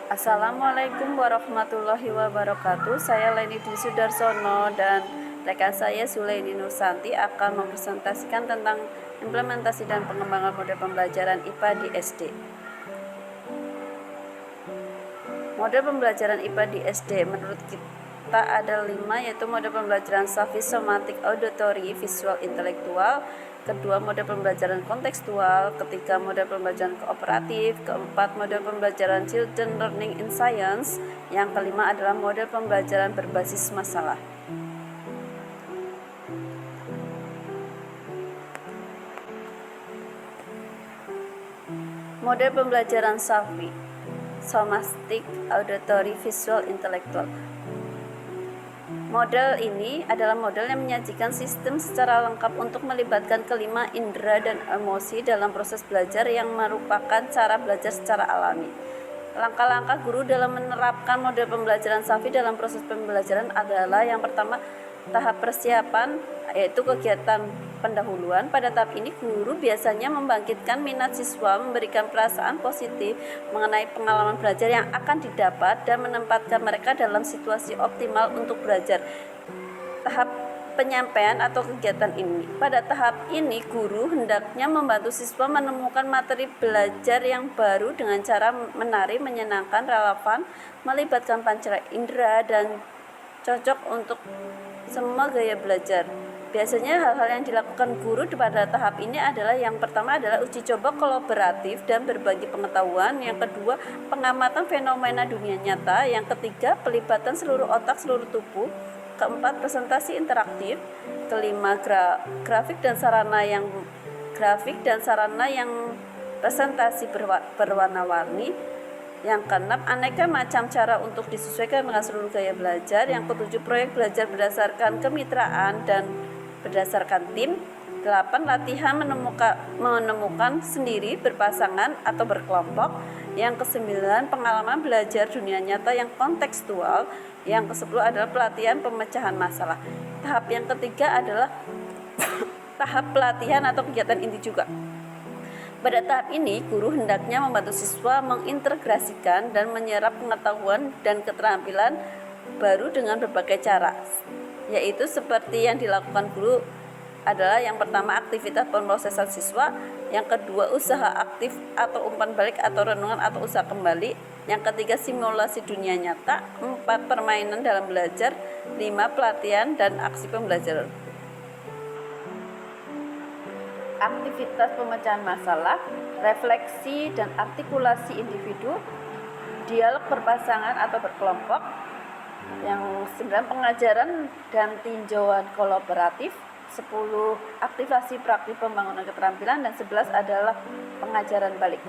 Assalamualaikum warahmatullahi wabarakatuh. Saya Leni Dwi Sudarsono dan rekan saya Sulaini Nursanti akan mempresentasikan tentang implementasi dan pengembangan model pembelajaran IPA di SD. Model pembelajaran IPA di SD menurut kita ada 5, yaitu model pembelajaran Safis, Somatik, Auditory, Visual, Intelektual. Kedua, model pembelajaran kontekstual. Ketiga, model pembelajaran kooperatif. Keempat, model pembelajaran Children Learning in Science. Yang kelima adalah model pembelajaran berbasis masalah. Model pembelajaran SAVI, Somatic, Auditory, Visual, Intelektual. Model ini adalah model yang menyajikan sistem secara lengkap untuk melibatkan kelima indera dan emosi dalam proses belajar yang merupakan cara belajar secara alami. Langkah-langkah guru dalam menerapkan model pembelajaran SAVI dalam proses pembelajaran adalah yang pertama, tahap persiapan, yaitu kegiatan pendahuluan. Pada tahap ini guru biasanya membangkitkan minat siswa, memberikan perasaan positif mengenai pengalaman belajar yang akan didapat dan menempatkan mereka dalam situasi optimal untuk belajar. Tahap penyampaian atau kegiatan ini. Pada tahap ini guru hendaknya membantu siswa menemukan materi belajar yang baru dengan cara menarik, menyenangkan, relevan, melibatkan panca indera dan cocok untuk semua gaya belajar. Biasanya hal-hal yang dilakukan guru pada tahap ini adalah yang pertama adalah uji coba kolaboratif dan berbagi pengetahuan. Yang kedua, pengamatan fenomena dunia nyata. Yang ketiga, pelibatan seluruh otak, seluruh tubuh. Keempat, presentasi interaktif. Kelima, grafik dan sarana yang presentasi berwarna-warni. Yang keenam, aneka macam cara untuk disesuaikan dengan seluruh gaya belajar. Yang ketujuh, proyek belajar berdasarkan kemitraan dan berdasarkan tim. 8, latihan menemukan sendiri, berpasangan atau berkelompok. Yang ke-9, pengalaman belajar dunia nyata yang kontekstual. Yang ke-10 adalah pelatihan pemecahan masalah. Tahap yang ketiga adalah tahap pelatihan atau kegiatan inti juga. Pada tahap ini, guru hendaknya membantu siswa mengintegrasikan dan menyerap pengetahuan dan keterampilan baru dengan berbagai cara, yaitu seperti yang dilakukan guru adalah yang pertama, aktivitas pemrosesan siswa. Yang kedua, usaha aktif atau umpan balik atau renungan atau usaha kembali. Yang ketiga, simulasi dunia nyata. 4, permainan dalam belajar. 5, pelatihan dan aksi pembelajaran. Aktivitas pemecahan masalah, refleksi dan artikulasi individu, dialog berpasangan atau berkelompok. Yang 9, pengajaran dan tinjauan kolaboratif. 10, aktivasi praktik pembangunan keterampilan. Dan 11 adalah pengajaran balik.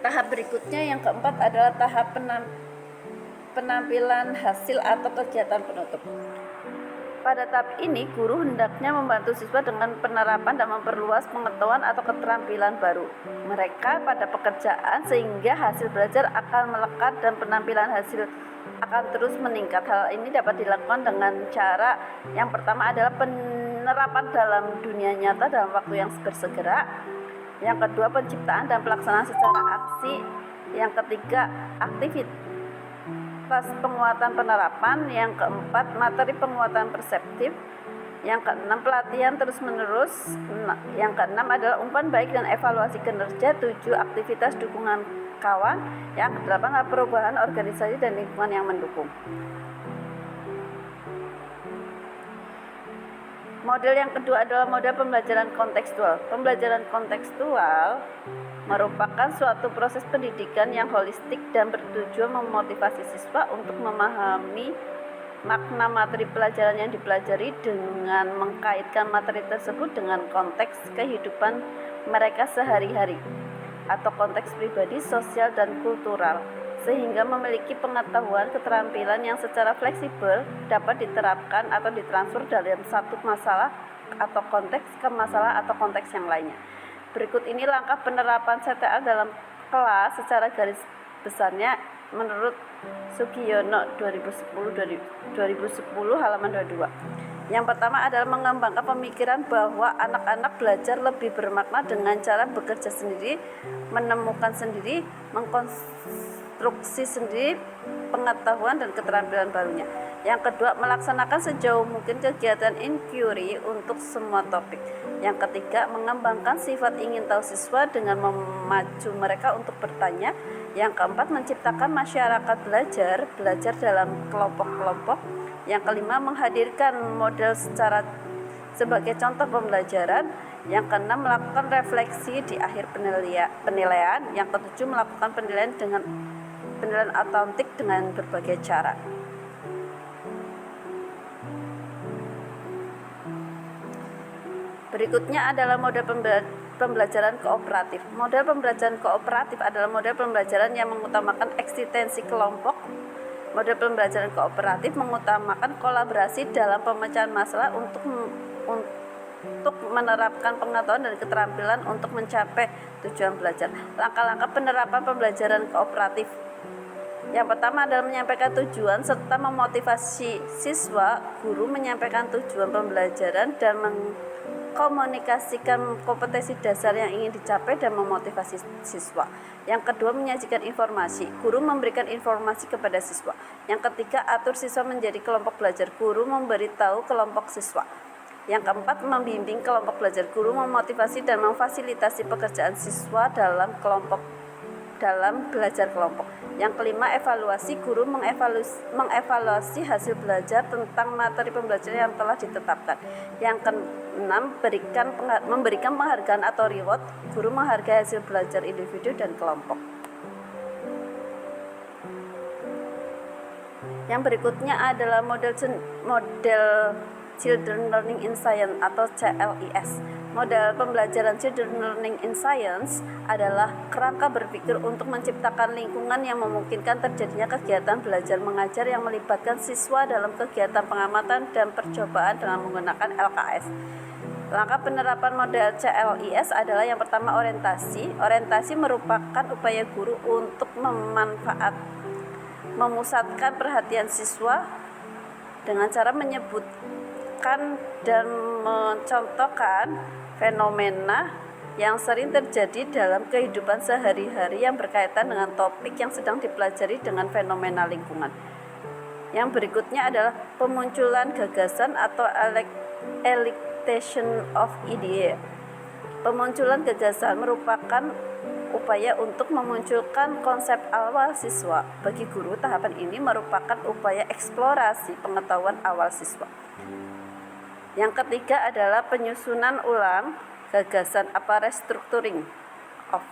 Tahap berikutnya yang keempat adalah tahap penampilan hasil atau kegiatan penutup. Pada tahap ini, guru hendaknya membantu siswa dengan penerapan dan memperluas pengetahuan atau keterampilan baru mereka pada pekerjaan sehingga hasil belajar akan melekat dan penampilan hasil akan terus meningkat. Hal ini dapat dilakukan dengan cara yang pertama adalah penerapan dalam dunia nyata dalam waktu yang bersegera. Yang kedua, penciptaan dan pelaksanaan secara aksi. Yang ketiga, aktivitas penguatan penerapan. Yang keempat, materi penguatan perseptif. Yang keenam, pelatihan terus-menerus. Yang keenam adalah umpan baik dan evaluasi kinerja. 7, aktivitas dukungan kawan. Yang kedelapan adalah perubahan organisasi dan lingkungan yang mendukung. Model yang kedua adalah model pembelajaran kontekstual. Pembelajaran kontekstual merupakan suatu proses pendidikan yang holistik dan bertujuan memotivasi siswa untuk memahami makna materi pelajaran yang dipelajari dengan mengkaitkan materi tersebut dengan konteks kehidupan mereka sehari-hari atau konteks pribadi, sosial, dan kultural, sehingga memiliki pengetahuan keterampilan yang secara fleksibel dapat diterapkan atau ditransfer dalam satu masalah atau konteks ke masalah atau konteks yang lainnya. Berikut ini langkah penerapan CTA dalam kelas secara garis besarnya menurut Sugiono 2010 halaman 22. Yang pertama adalah mengembangkan pemikiran bahwa anak-anak belajar lebih bermakna dengan cara bekerja sendiri, menemukan sendiri, konstruksi sendiri pengetahuan dan keterampilan barunya. Yang kedua, melaksanakan sejauh mungkin kegiatan inquiry untuk semua topik. Yang ketiga, mengembangkan sifat ingin tahu siswa dengan memacu mereka untuk bertanya. Yang keempat, menciptakan masyarakat belajar dalam kelompok-kelompok. Yang kelima, menghadirkan model sebagai contoh pembelajaran. Yang keenam, melakukan refleksi di akhir penilaian. Yang ketujuh, melakukan penilaian autentik dengan berbagai cara. Berikutnya adalah model pembelajaran kooperatif. Model pembelajaran kooperatif adalah model pembelajaran yang mengutamakan eksistensi kelompok. Model pembelajaran kooperatif mengutamakan kolaborasi dalam pemecahan masalah untuk menerapkan pengetahuan dan keterampilan untuk mencapai tujuan belajar. Langkah-langkah penerapan pembelajaran kooperatif. Yang pertama adalah menyampaikan tujuan serta memotivasi siswa. Guru menyampaikan tujuan pembelajaran dan mengkomunikasikan kompetensi dasar yang ingin dicapai dan memotivasi siswa. Yang kedua, menyajikan informasi. Guru memberikan informasi kepada siswa. Yang ketiga, atur siswa menjadi kelompok belajar. Guru memberitahu kelompok siswa. Yang keempat, membimbing kelompok belajar. Guru memotivasi dan memfasilitasi pekerjaan siswa dalam belajar kelompok. Yang kelima, evaluasi. Guru mengevaluasi hasil belajar tentang materi pembelajaran yang telah ditetapkan. Yang keenam, memberikan penghargaan atau reward. Guru menghargai hasil belajar individu dan kelompok. Yang berikutnya adalah model Children Learning in Science atau CLIS. Model pembelajaran Children Learning in Science adalah kerangka berpikir untuk menciptakan lingkungan yang memungkinkan terjadinya kegiatan belajar mengajar yang melibatkan siswa dalam kegiatan pengamatan dan percobaan dengan menggunakan LKS. Langkah penerapan model CLIS adalah yang pertama, orientasi. Orientasi merupakan upaya guru untuk memusatkan perhatian siswa dengan cara menyebutkan dan mencontohkan fenomena yang sering terjadi dalam kehidupan sehari-hari yang berkaitan dengan topik yang sedang dipelajari dengan fenomena lingkungan. Yang berikutnya adalah pemunculan gagasan atau elicitation of idea. Pemunculan gagasan merupakan upaya untuk memunculkan konsep awal siswa. Bagi guru, tahapan ini merupakan upaya eksplorasi pengetahuan awal siswa. Yang ketiga adalah penyusunan ulang gagasan atau restructuring of.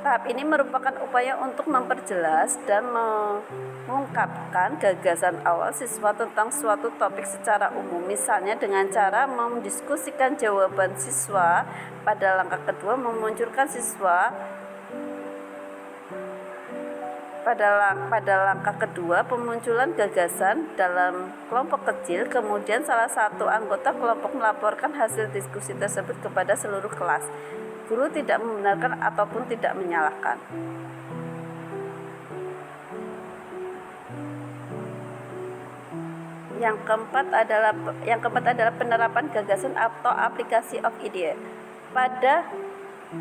Tahap ini merupakan upaya untuk memperjelas dan mengungkapkan gagasan awal siswa tentang suatu topik secara umum, misalnya dengan cara mendiskusikan jawaban siswa. Pada langkah kedua, memunculkan siswa. Pada langkah kedua, pemunculan gagasan dalam kelompok kecil, kemudian salah satu anggota kelompok melaporkan hasil diskusi tersebut kepada seluruh kelas. Guru tidak membenarkan ataupun tidak menyalahkan. Yang keempat adalah penerapan gagasan atau aplikasi of idea. Pada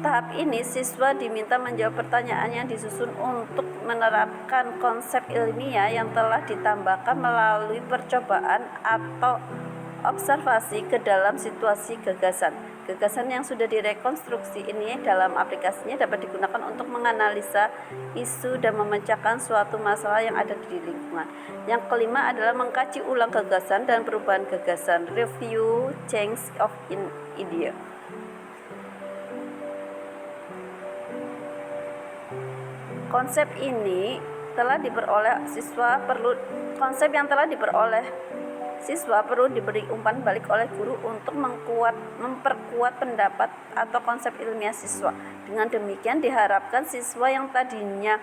tahap ini, siswa diminta menjawab pertanyaan yang disusun untuk menerapkan konsep ilmiah yang telah ditambahkan melalui percobaan atau observasi ke dalam situasi gagasan. Gagasan yang sudah direkonstruksi ini dalam aplikasinya dapat digunakan untuk menganalisa isu dan memecahkan suatu masalah yang ada di lingkungan. Yang kelima adalah mengkaji ulang gagasan dan perubahan gagasan, review change of idea. Konsep yang telah diperoleh siswa perlu diberi umpan balik oleh guru untuk memperkuat pendapat atau konsep ilmiah siswa. Dengan demikian diharapkan siswa yang tadinya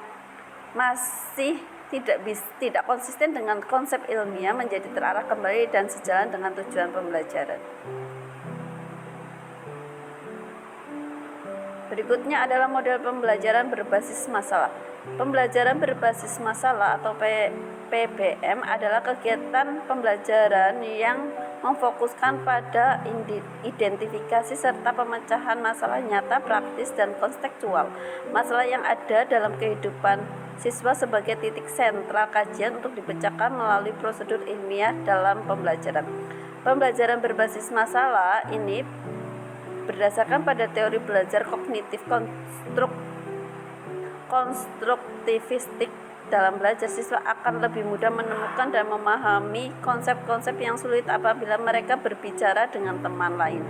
masih tidak konsisten dengan konsep ilmiah menjadi terarah kembali dan sejalan dengan tujuan pembelajaran. Berikutnya adalah model pembelajaran berbasis masalah. Pembelajaran berbasis masalah atau PBM adalah kegiatan pembelajaran yang memfokuskan pada identifikasi serta pemecahan masalah nyata, praktis, dan konseptual. Masalah yang ada dalam kehidupan siswa sebagai titik sentral kajian untuk dipecahkan melalui prosedur ilmiah dalam pembelajaran. Pembelajaran berbasis masalah ini berdasarkan pada teori belajar kognitif konstruktivistik. Dalam belajar, siswa akan lebih mudah menemukan dan memahami konsep-konsep yang sulit apabila mereka berbicara dengan teman lain.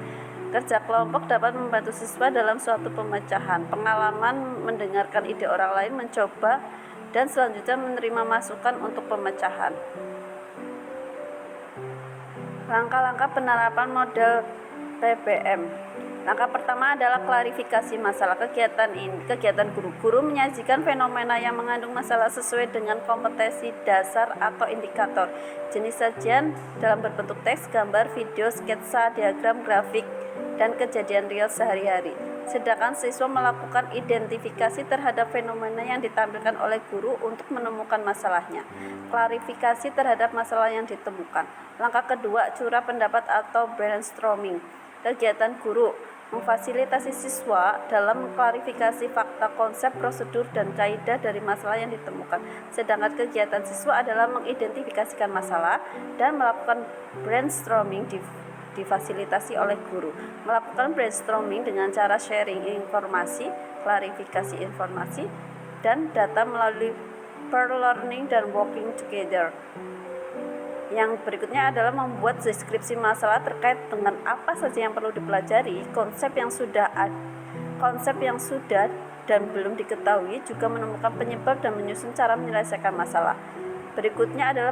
Kerja kelompok dapat membantu siswa dalam suatu pemecahan. Pengalaman mendengarkan ide orang lain, mencoba, dan selanjutnya menerima masukan untuk pemecahan. Langkah-langkah penerapan model PBM. Langkah pertama adalah klarifikasi masalah. Kegiatan guru menyajikan fenomena yang mengandung masalah sesuai dengan kompetensi dasar atau indikator. Jenis sajian dalam berbentuk teks, gambar, video, sketsa, diagram, grafik, dan kejadian real sehari-hari. Sedangkan siswa melakukan identifikasi terhadap fenomena yang ditampilkan oleh guru untuk menemukan masalahnya. Klarifikasi terhadap masalah yang ditemukan. Langkah kedua, curah pendapat atau brainstorming. Kegiatan guru memfasilitasi siswa dalam mengklarifikasi fakta, konsep, prosedur, dan kaidah dari masalah yang ditemukan. Sedangkan kegiatan siswa adalah mengidentifikasikan masalah dan melakukan brainstorming difasilitasi oleh guru. Melakukan brainstorming dengan cara sharing informasi, klarifikasi informasi, dan data melalui peer learning dan working together. Yang berikutnya adalah membuat deskripsi masalah terkait dengan apa saja yang perlu dipelajari, konsep yang sudah dan belum diketahui, juga menemukan penyebab dan menyusun cara menyelesaikan masalah. Berikutnya adalah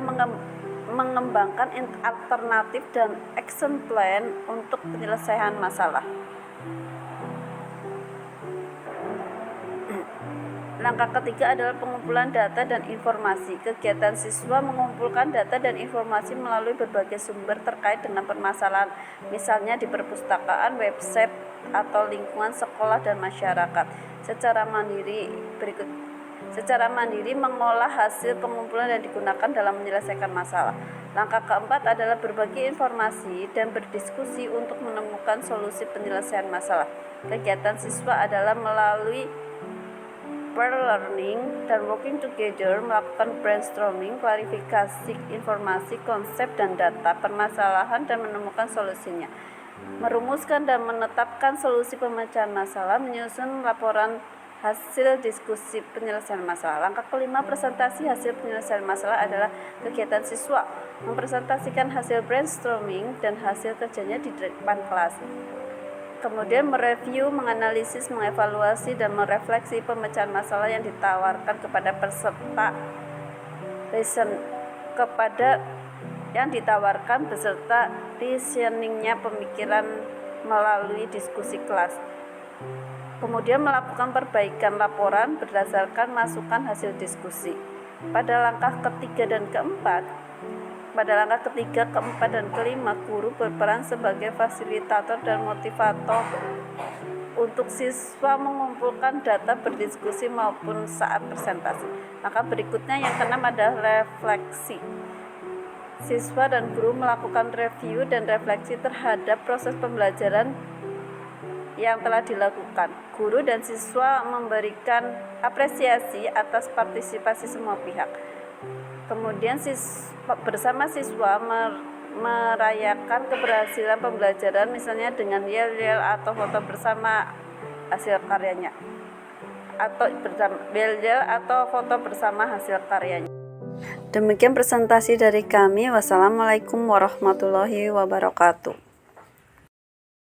mengembangkan alternatif dan action plan untuk penyelesaian masalah. Langkah ketiga adalah pengumpulan data dan informasi. Kegiatan siswa mengumpulkan data dan informasi melalui berbagai sumber terkait dengan permasalahan, misalnya di perpustakaan, website, atau lingkungan sekolah dan masyarakat. Secara mandiri mengolah hasil pengumpulan dan digunakan dalam menyelesaikan masalah. Langkah keempat adalah berbagi informasi dan berdiskusi untuk menemukan solusi penyelesaian masalah. Kegiatan siswa adalah melalui peer learning dan working together, melakukan brainstorming, klarifikasi informasi, konsep dan data permasalahan dan menemukan solusinya, merumuskan dan menetapkan solusi pemecahan masalah, menyusun laporan hasil diskusi penyelesaian masalah. Langkah kelima, presentasi hasil penyelesaian masalah adalah kegiatan siswa mempresentasikan hasil brainstorming dan hasil kerjanya di depan kelas. Kemudian mereview, menganalisis, mengevaluasi, dan merefleksi pemecahan masalah yang ditawarkan kepada peserta beserta reasoningnya pemikiran melalui diskusi kelas. Kemudian melakukan perbaikan laporan berdasarkan masukan hasil diskusi. Pada langkah ketiga, keempat, dan kelima, guru berperan sebagai fasilitator dan motivator untuk siswa mengumpulkan data, berdiskusi, maupun saat presentasi. Maka berikutnya yang keenam adalah refleksi. Siswa dan guru melakukan review dan refleksi terhadap proses pembelajaran yang telah dilakukan. Guru dan siswa memberikan apresiasi atas partisipasi semua pihak. Kemudian bersama siswa merayakan keberhasilan pembelajaran, misalnya dengan yel-yel atau foto bersama hasil karyanya, Demikian presentasi dari kami. Wassalamualaikum warahmatullahi wabarakatuh.